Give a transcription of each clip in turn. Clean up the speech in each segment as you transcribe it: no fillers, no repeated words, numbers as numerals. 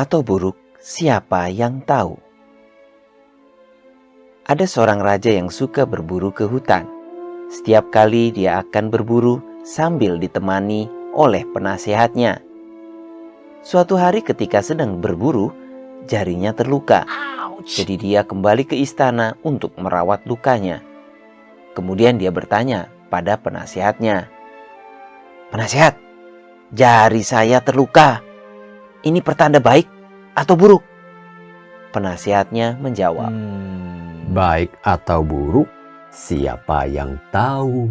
atau buruk, siapa yang tahu? Ada seorang raja yang suka berburu ke hutan. Setiap kali dia akan berburu sambil ditemani oleh penasehatnya. Suatu hari ketika sedang berburu, jarinya terluka. Jadi dia kembali ke istana untuk merawat lukanya. Kemudian dia bertanya pada penasehatnya, "Penasehat, jari saya terluka. Ini pertanda baik atau buruk?" Penasehatnya menjawab, Baik atau buruk, siapa yang tahu?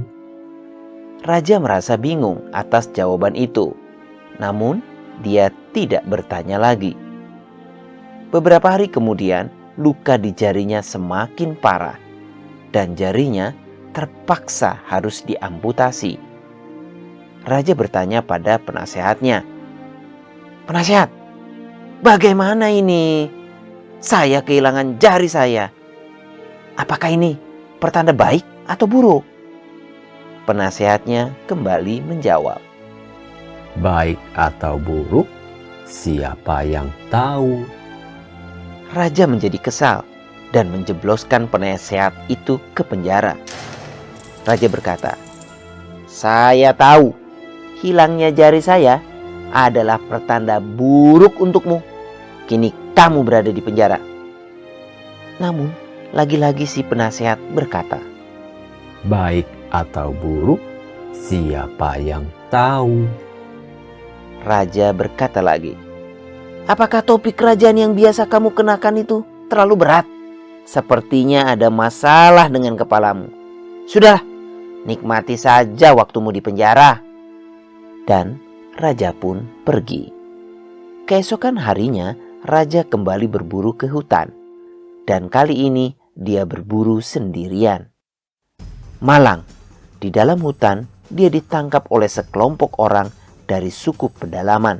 Raja merasa bingung atas jawaban itu. Namun, dia tidak bertanya lagi. Beberapa hari kemudian, luka di jarinya semakin parah dan jarinya terpaksa harus diamputasi. Raja bertanya pada penasehatnya, "Penasehat, bagaimana ini? Saya kehilangan jari saya. Apakah ini pertanda baik atau buruk?" Penasehatnya kembali menjawab, Baik atau buruk, siapa yang tahu? Raja menjadi kesal dan menjebloskan penasehat itu ke penjara. Raja berkata, "Saya tahu hilangnya jari saya adalah pertanda buruk untukmu. Kini kamu berada di penjara." Namun, lagi-lagi si penasehat berkata, Baik atau buruk, siapa yang tahu? Raja berkata lagi, "Apakah topi kerajaan yang biasa kamu kenakan itu terlalu berat? Sepertinya ada masalah dengan kepalamu. Sudahlah, nikmati saja waktumu di penjara." Dan raja pun pergi. Keesokan harinya, raja kembali berburu ke hutan. Dan kali ini dia berburu sendirian. Malang, di dalam hutan dia ditangkap oleh sekelompok orang dari suku pedalaman.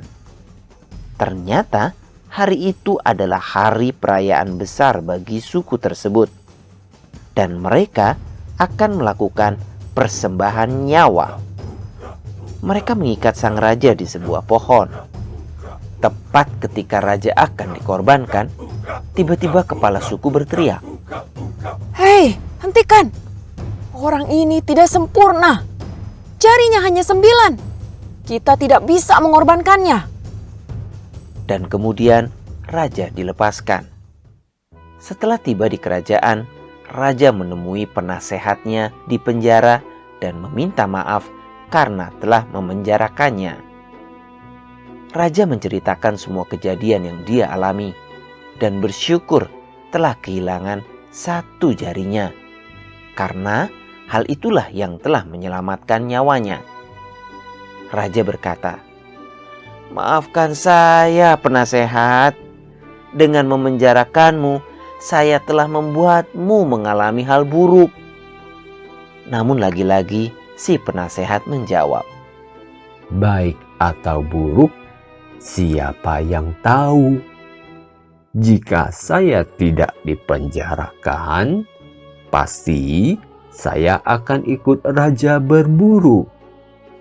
Ternyata hari itu adalah hari perayaan besar bagi suku tersebut. Dan mereka akan melakukan persembahan nyawa. Mereka mengikat sang raja di sebuah pohon. Tepat ketika raja akan dikorbankan, tiba-tiba kepala suku berteriak, Hei, hentikan! Orang ini tidak sempurna. Jarinya hanya 9. Kita tidak bisa mengorbankannya. dan kemudian raja dilepaskan. Setelah tiba di kerajaan, raja menemui penasehatnya di penjara dan meminta maaf karena telah memenjarakannya. Raja menceritakan semua kejadian yang dia alami dan bersyukur telah kehilangan satu jarinya, karena hal itulah yang telah menyelamatkan nyawanya. Raja berkata, "Maafkan saya, penasehat. Dengan memenjarakanmu, saya telah membuatmu mengalami hal buruk." Namun lagi-lagi si penasehat menjawab, Baik atau buruk, siapa yang tahu? Jika saya tidak dipenjarakan, pasti saya akan ikut raja berburu.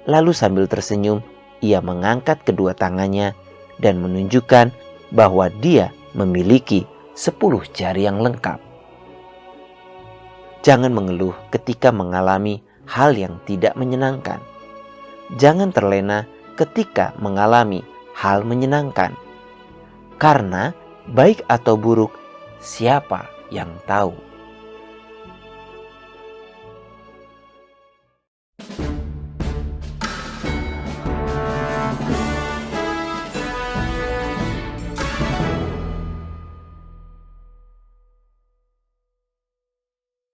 Lalu sambil tersenyum, ia mengangkat kedua tangannya dan menunjukkan bahwa dia memiliki 10 jari yang lengkap. Jangan mengeluh ketika mengalami hal yang tidak menyenangkan. Jangan terlena ketika mengalami hal menyenangkan. Karena baik atau buruk, siapa yang tahu?